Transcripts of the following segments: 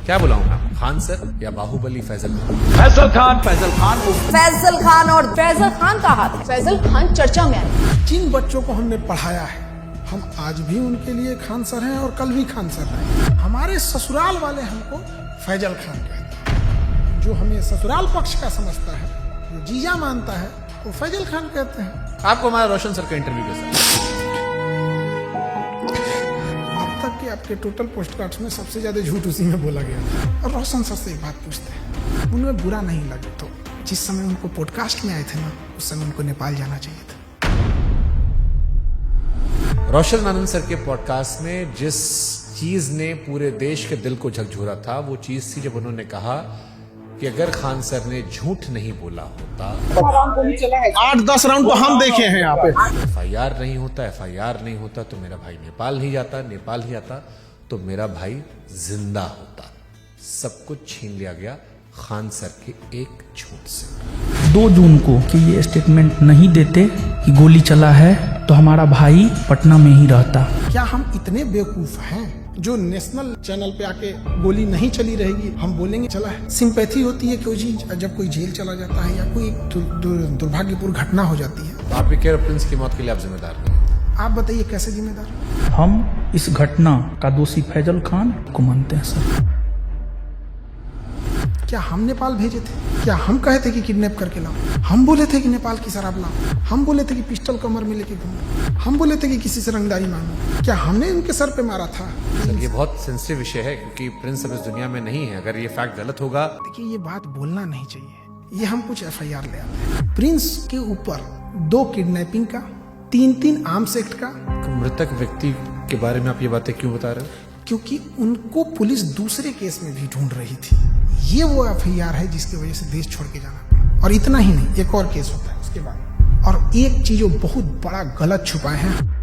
क्या बुलाऊं मैं? खान सर या बाहुबली फैजल? फैजल खान और फैजल खान का हाथ है। फैजल खान चर्चा में आए। जिन बच्चों को हमने पढ़ाया है, हम आज भी उनके लिए खान सर हैं और कल भी खान सर हैं। हमारे ससुराल वाले हमको फैजल खान कहते हैं। जो हमें ससुराल पक्ष का समझता है, जो जीजा मानता है, वो फैजल खान कहते हैं। आपको हमारा रोशन सर का इंटरव्यू कैसा? अब तक के आपके टोटल पोस्टकार्ड्स में सबसे ज्यादा झूठ उसी में बोला गया था। और रोशन सर से एक बात पूछते हैं, उन्हें बुरा नहीं लगे तो जिस समय उनको पॉडकास्ट में आए थे ना, उस समय उनको नेपाल जाना चाहिए था। रोशन आनंद सर के पॉडकास्ट में जिस चीज ने पूरे देश के दिल को झकझोरा था, वो चीज थी जब उन्होंने कहा कि अगर खान सर ने झूठ नहीं बोला होता, 8-10 राउंड तो हम देखे हैं यहाँ पे। FIR नहीं होता तो मेरा भाई नेपाल नहीं जाता, नेपाल ही जाता तो मेरा भाई जिंदा होता। सब कुछ छीन लिया गया खान सर के एक झूठ से। 2 जून को कि ये स्टेटमेंट नहीं देते कि गोली चला है तो हमारा भाई पटना में ही रहता। क्या हम इतने बेवकूफ हैं जो नेशनल चैनल पे आके गोली नहीं चली रहेगी हम बोलेंगे चला है? सिंपैथी होती है कि जब कोई जेल चला जाता है या कोई दुर्भाग्यपूर्ण घटना हो जाती है। आप भी कह रहे प्रिंस की मौत के लिए आप जिम्मेदार नहीं? आप बताइए कैसे जिम्मेदार? हम इस घटना का दोषी फैजल खान को मानते हैं सर। क्या हम नेपाल भेजे थे? क्या हम कहे थे कि किडनैप करके लाओ? हम बोले थे कि नेपाल की शराब लाओ? हम बोले थे कि पिस्टल कमर में लेके घूमो? हम बोले थे कि किसी से रंगदारी मांगो? क्या हमने उनके सर पे मारा था? सर ये बहुत सेंसिटिव विषय है क्योंकि प्रिंस अब इस दुनिया में नहीं है। अगर ये फैक्ट गलत होगा, देखिए ये बात बोलना नहीं चाहिए। ये हम कुछ FIR ले आते हैं। प्रिंस के ऊपर 2 किडनैपिंग का, 3 आर्म्स एक्ट का। मृतक व्यक्ति के बारे में आप ये बातें क्यों बता रहे हो? क्योंकि उनको पुलिस दूसरे केस में भी ढूंढ रही थी। ये वो FIR है जिसकी वजह से देश छोड़ के जाना पड़ा। और इतना ही नहीं, एक और केस होता है उसके बाद। और एक चीज जो बहुत बड़ा गलत छुपाए हैं,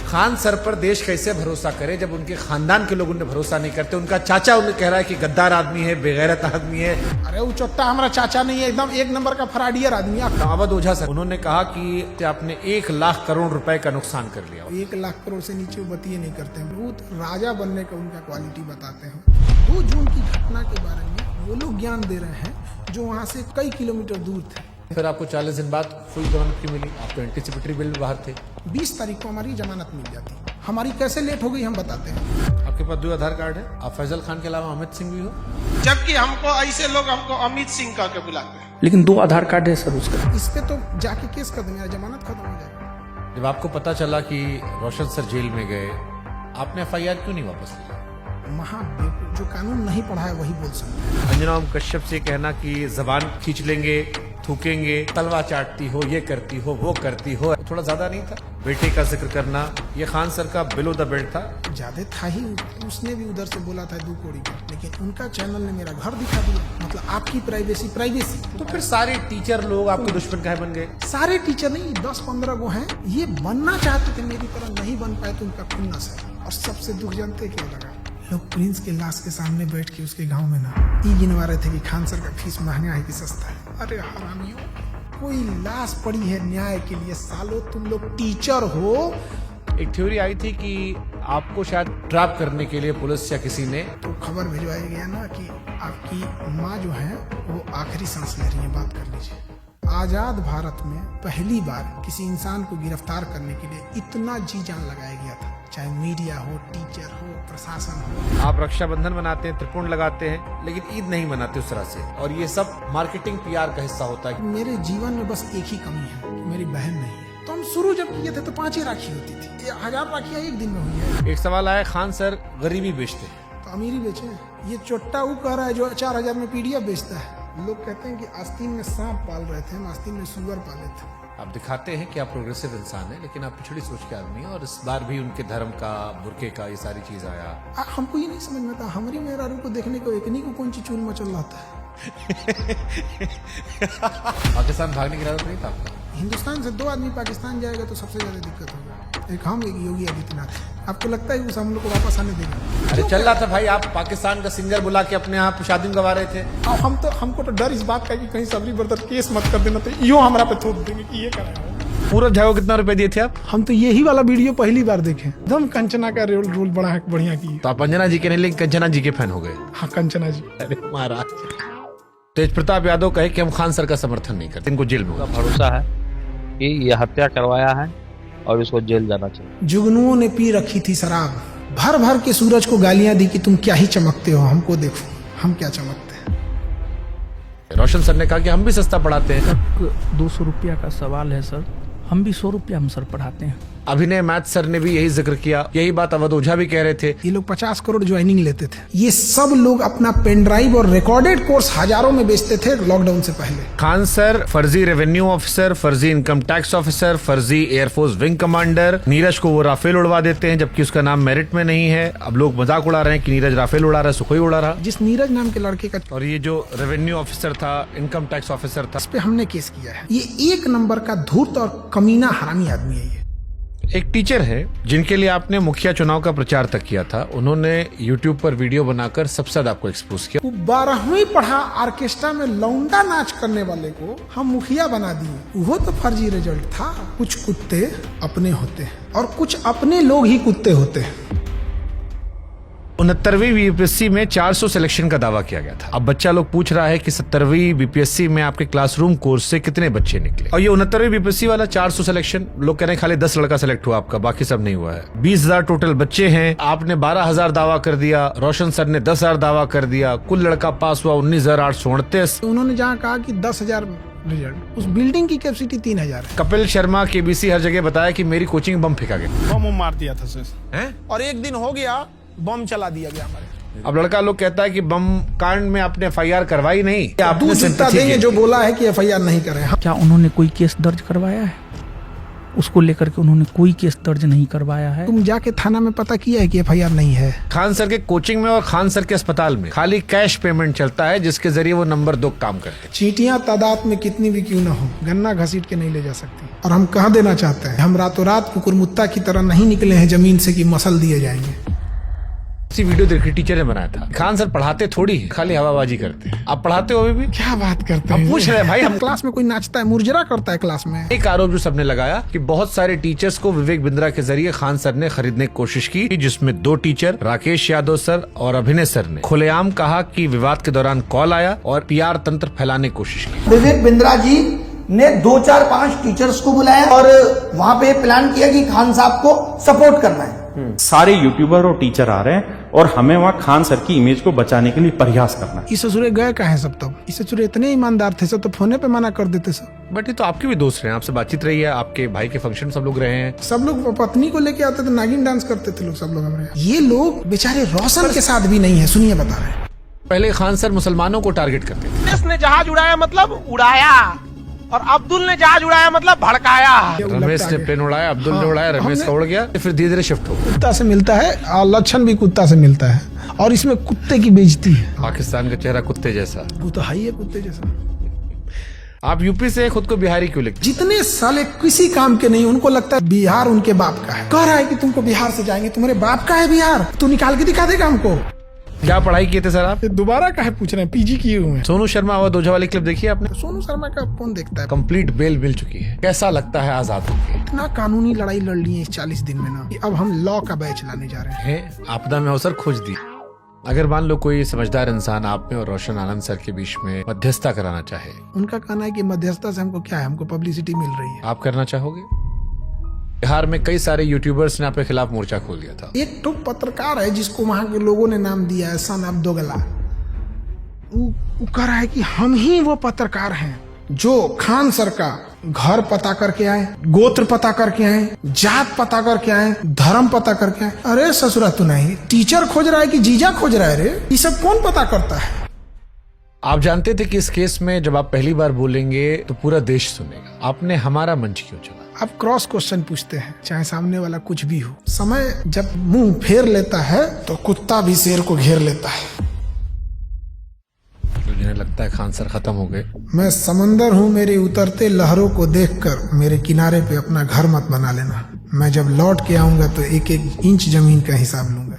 खान सर पर देश कैसे भरोसा करे जब उनके खानदान के लोग उन्हें भरोसा नहीं करते? उनका चाचा उन्हें कह रहा है कि गद्दार आदमी है, बेगैरत आदमी है। अरे वो चोट्टा हमारा चाचा नहीं है, एकदम 1 नंबर का फराडियर आदमी है। अवध ओझा सर उन्होंने कहा कि आपने 1 लाख करोड़ रुपए का नुकसान कर लिया। 1 लाख करोड़ से नीचे वो बतिए नहीं करते हैं। बहुत राजा बनने का उनका क्वालिटी बताते हैं। 2 जून की घटना के बारे में वो लोग ज्ञान दे रहे हैं जो वहाँ से कई किलोमीटर दूर थे। फिर आपको 40 दिन बाद फुल जमानत क्यों मिली? आप तो एंटीसिपेटरी बिल में बाहर थे। 20 तारीख को हमारी जमानत मिल जाती। हमारी कैसे लेट हो गई हम बताते हैं। आपके पास 2 आधार कार्ड है। आप फैजल खान के अलावा अमित सिंह भी हो। जबकि हमको ऐसे लोग हमको अमित सिंह कह के बुलाते हैं। लेकिन 2 आधार कार्ड है सर उसका। इस पे तो जाके केस कर देंगे, जमानत खत्म हो जाएगी। जब आपको पता चला कि रोशन सर जेल में गए, आपने FIR क्यों नहीं वापस लिया? जो कानून नहीं पढ़ा है वही बोल सकते हैं। अंजना ओम कश्यप से कहना कि जबान खींच लेंगे, थूकेंगे, तलवा चाटती हो, ये करती हो, वो करती हो, थोड़ा ज्यादा नहीं था? बेटे का जिक्र करना, ये खान सर का बिलो द बेल्ट था। ज्यादा था ही। उसने भी उधर से बोला था 2 कौड़ी का, लेकिन उनका चैनल ने मेरा घर दिखा दिया। मतलब आपकी प्राइवेसी। तो फिर सारे टीचर लोग आपके दुश्मन काहे बन गए? सारे टीचर नहीं, 10-15 वो हैं। ये बनना चाहते थे मेरी तरह, नहीं बन पाए तो उनका खुन्नस है। और सबसे दुख जानते क्या लगा? लोग प्रिंस के लाश के सामने बैठ के उसके गांव में ना ये गिनवा रहे थे कि खान सर का फीस महंगा है कि सस्ता है। अरे हरामियों, कोई लाश पड़ी है न्याय के लिए। सालों तुम लोग टीचर हो। एक थ्योरी आई थी कि आपको शायद ट्रैप करने के लिए पुलिस या किसी ने तो खबर भिजवाया गया ना कि आपकी माँ जो है वो आखिरी सांस ले रही है, बात कर लीजिए। आजाद भारत में पहली बार किसी इंसान को गिरफ्तार करने के लिए इतना जी जान लगाया गया था, चाहे मीडिया हो, टीचर हो, प्रशासन हो। आप रक्षाबंधन मनाते हैं, त्रिपुंड लगाते हैं, लेकिन ईद नहीं मनाते उस तरह से। और ये सब मार्केटिंग PR का हिस्सा होता है। मेरे जीवन में बस एक ही कमी है कि मेरी बहन नहीं है। तो हम शुरू जब किए थे तो 5 ही राखी होती थी। 1000 राखियां एक दिन में हुई है। एक सवाल आया, खान सर गरीबी बेचते हैं तो अमीरी बेचे। ये चोट्टा वो कह रहा है जो 4000 में PDF बेचता है। लोग कहते हैं कि आस्तीन में सांप पाल रहे थे, हम आस्तीन में सुअर पाले थे। आप दिखाते हैं कि आप प्रोग्रेसिव इंसान हैं, लेकिन आप पिछड़ी सोच के आदमी हैं। और इस बार भी उनके धर्म का, बुरके का, ये सारी चीज आया। हमको ये नहीं समझ में आता, हमारी मेहरारू को देखने को एकनी को कौन सी चूल मचल रहा था। पाकिस्तान भागने की इरादा नहीं था आपका? हिंदुस्तान से 2 आदमी पाकिस्तान जाएगा तो सबसे ज्यादा दिक्कत होगा। एक हम, एक योगी आदित्यनाथ। आपको लगता है कि उस हम लोग को वापस आने देगा? अरे चल रहा था भाई, आप पाकिस्तान का सिंगर बुला के अपने यहाँ शादी में गवा रहे थे। हमको तो डर इस बात का कि कहीं सबरी ब्रदर केस मत कर देना, तो यूं हमारा पे थोप देंगे कि ये कर रहा है। पूरा झाओ कितना रुपए दिए थे आप? हम तो यही वाला वीडियो पहली बार देखे, एकदम कंचना का रोल बड़ा बढ़िया की। तो आप अंजना जी के नहीं लेकिन कंचना जी के फैन हो गए। हाँ कंचना जी। अरे महाराज। तेज प्रताप यादव कहे कि हम खान सर का समर्थन नहीं करते, इनको जेल में होगा। भरोसा है कि ये हत्या करवाया है और इसको जेल जाना चाहिए। जुगनुओं ने पी रखी थी शराब, भर भर के सूरज को गालियां दी कि तुम क्या ही चमकते हो, हमको देखो हम क्या चमकते हैं। रोशन सर ने कहा कि हम भी सस्ता पढ़ाते हैं। 200 रुपया का सवाल है सर, हम भी 100 रुपया हम सर पढ़ाते हैं। अभिनय मैथ सर ने भी यही जिक्र किया, यही बात अवध ओझा भी कह रहे थे। ये लोग 50 करोड़ ज्वाइनिंग लेते थे। ये सब लोग अपना पेन ड्राइव और रिकॉर्डेड कोर्स हजारों में बेचते थे लॉकडाउन से पहले। खान सर फर्जी रेवेन्यू ऑफिसर, फर्जी इनकम टैक्स ऑफिसर, फर्जी एयरफोर्स विंग कमांडर। नीरज को वो राफेल उड़वा देते हैं जबकि उसका नाम मेरिट में नहीं है। अब लोग मजाक उड़ा रहे हैं कि नीरज राफेल उड़ा रहा है, सुखोई उड़ा रहा। जिस नीरज नाम के लड़के का, और ये जो रेवेन्यू ऑफिसर था, इनकम टैक्स ऑफिसर था, इस पे हमने केस किया है। ये एक नंबर का धूर्त और कमीना हरामी आदमी है। ये एक टीचर है जिनके लिए आपने मुखिया चुनाव का प्रचार तक किया था। उन्होंने YouTube पर वीडियो बनाकर सबसे ज्यादा आपको एक्सपोज किया। वो 12वीं पढ़ा ऑर्केस्ट्रा में लौंडा नाच करने वाले को हम मुखिया बना दिए। वो तो फर्जी रिजल्ट था। कुछ कुत्ते अपने होते हैं और कुछ अपने लोग ही कुत्ते होते हैं। 69वीं बीपीएससी में 400 सिलेक्शन का दावा किया गया था। अब बच्चा लोग पूछ रहा है कि 70वीं बीपीएससी में आपके क्लासरूम कोर्स से कितने बच्चे निकले। और ये 69वीं बीपीएससी वाला 400 सिलेक्शन, लोग कह रहे हैं खाली 10 लड़का सिलेक्ट हुआ आपका, बाकी सब नहीं हुआ है। 20,000 टोटल बच्चे हैं, आपने 12,000 दावा कर दिया, रोशन सर ने 10,000 दावा कर दिया, कुल लड़का पास हुआ 19,838। उन्होंने जहाँ कहा कि 10,000 रिजल्ट, उस बिल्डिंग की कैपेसिटी 3,000 है। कपिल शर्मा केबीसी हर जगह बताया कि मेरी कोचिंग बम फेंका गया। बम मार दिया था सर, हैं? और एक दिन हो गया बम चला दिया गया हमारे। अब लड़का लोग कहता है कि बम कांड में आपने FIR करवाई नहीं, आपने दूध जितना sympathy देंगे की। जो बोला है कि FIR नहीं करें। क्या उन्होंने कोई केस दर्ज करवाया है? उसको लेकर के उन्होंने कोई केस दर्ज नहीं करवाया है। तुम जाके थाना में पता किया है कि FIR नहीं है। खान सर के कोचिंग में और खान सर के अस्पताल में खाली कैश पेमेंट चलता है जिसके जरिए वो नंबर 2 काम करते हैं। चींटियां तादाद में कितनी भी क्यों ना हो, गन्ना घसीट के नहीं ले जा सकती। और हम कह देना चाहते हैं, हम रातों रात कुकुरमुत्ता की तरह नहीं निकले हैं जमीन से कि मसल दिए जाएंगे। इसी वीडियो देखी टीचर ने बनाया था। खान सर पढ़ाते थोड़ी है, खाली हवाबाजी करते हैं। आप पढ़ाते हो अभी भी? क्या बात करते हम हैं? पूछ रहे हैं भाई, हम क्लास में कोई नाचता है, मुरझरा करता है क्लास में। एक आरोप जो सबने लगाया कि बहुत सारे टीचर्स को विवेक बिंद्रा के जरिए खान सर ने खरीदने की कोशिश की, जिसमें 2 टीचर राकेश यादव सर और अभिनय सर ने खुलेआम कहा कि विवाद के दौरान कॉल आया और PR तंत्र फैलाने की कोशिश की। विवेक बिंद्रा जी ने 2, 4, 5 टीचर्स को बुलाया और वहाँ पे प्लान किया कि खान साहब को सपोर्ट करना है। सारे यूट्यूबर और टीचर आ रहे हैं और हमें वहाँ खान सर की इमेज को बचाने के लिए प्रयास करना है। इस ससुरे गए कहाँ सब? तब इस ससुरे इतने ईमानदार थे सब, तो फोने पे मना कर देते सब। बट ये तो आपके भी दोस्त रहे हैं, आपसे बातचीत रही है, आपके भाई के फंक्शन सब लोग रहे हैं। सब लोग पत्नी को लेके आते थे, नागिन डांस करते थे लोग, सब लोग हमारे। ये लोग बेचारे रोशन के साथ भी नहीं है। सुनिए बता रहे हैं। पहले खान सर मुसलमानों को टारगेट करते थे। इसने जहाज उड़ाया मतलब उड़ाया, और अब्दुल ने जहाज उड़ाया मतलब भड़काया। रमेश ने प्लेन उड़ाया, अब्दुल ने उड़ाया, रमेश का उड़ गया, फिर धीरे धीरे शिफ्ट हो। कुत्ता से मिलता है और लक्षण भी कुत्ता से मिलता है, और इसमें कुत्ते की बेइज्जती है। पाकिस्तान का चेहरा कुत्ते जैसा। वो तो है ही है कुत्ते जैसा। आप यूपी से खुद को बिहारी क्यों लिखते? जितने साले किसी काम के नहीं, उनको लगता है बिहार उनके बाप का है। कह रहा है कि तुमको बिहार से जाएंगे, तुम्हारे बाप का है बिहार, तू निकाल के दिखा देगा हमको। क्या पढ़ाई किए थे सर आप? दोबारा काहे पूछ रहे हैं? PG किए हुए हैं। सोनू शर्मा अवध ओझा वाली क्लिप देखी आपने? सोनू शर्मा का कौन देखता है? कंप्लीट बेल मिल चुकी है, कैसा लगता है आजाद होके? इतना कानूनी लड़ाई लड़ ली है इस 40 दिन में ना, कि अब हम लॉ का बैच लाने जा रहे हैं। आपदा में अवसर खोज दी। अगर मान लो कोई समझदार इंसान आप में और रोशन आनंद सर के बीच में मध्यस्थता कराना चाहे, उनका कहना है कि मध्यस्थता से हमको क्या है, हमको पब्लिसिटी मिल रही है। आप करना चाहोगे? बिहार में कई सारे यूट्यूबर्स ने आपके खिलाफ मोर्चा खोल दिया था। एक तो पत्रकार है जिसको वहां के लोगों ने नाम दिया है सन ऑफ दोगला। वो कह रहा है कि हम ही वो पत्रकार हैं जो खान सर का घर पता करके आए, गोत्र पता करके आए, जात पता करके आए, धर्म पता करके आए। अरे ससुरा तू नहीं, टीचर खोज रहा है कि जीजा खोज रहा है? रे ये सब कौन पता करता है? आप जानते थे कि इस केस में जब आप पहली बार बोलेंगे तो पूरा देश सुनेगा। आपने हमारा मंच क्यों चला? आप क्रॉस क्वेश्चन पूछते हैं, चाहे सामने वाला कुछ भी हो। समय जब मुंह फेर लेता है तो कुत्ता भी शेर को घेर लेता है। तो जिन्हें लगता है खान सर खत्म हो गए। मैं समंदर हूँ, मेरे उतरते लहरों को देखकर मेरे किनारे पे अपना घर मत बना लेना। मैं जब लौट के आऊंगा तो 1-1 इंच जमीन का हिसाब लूंगा।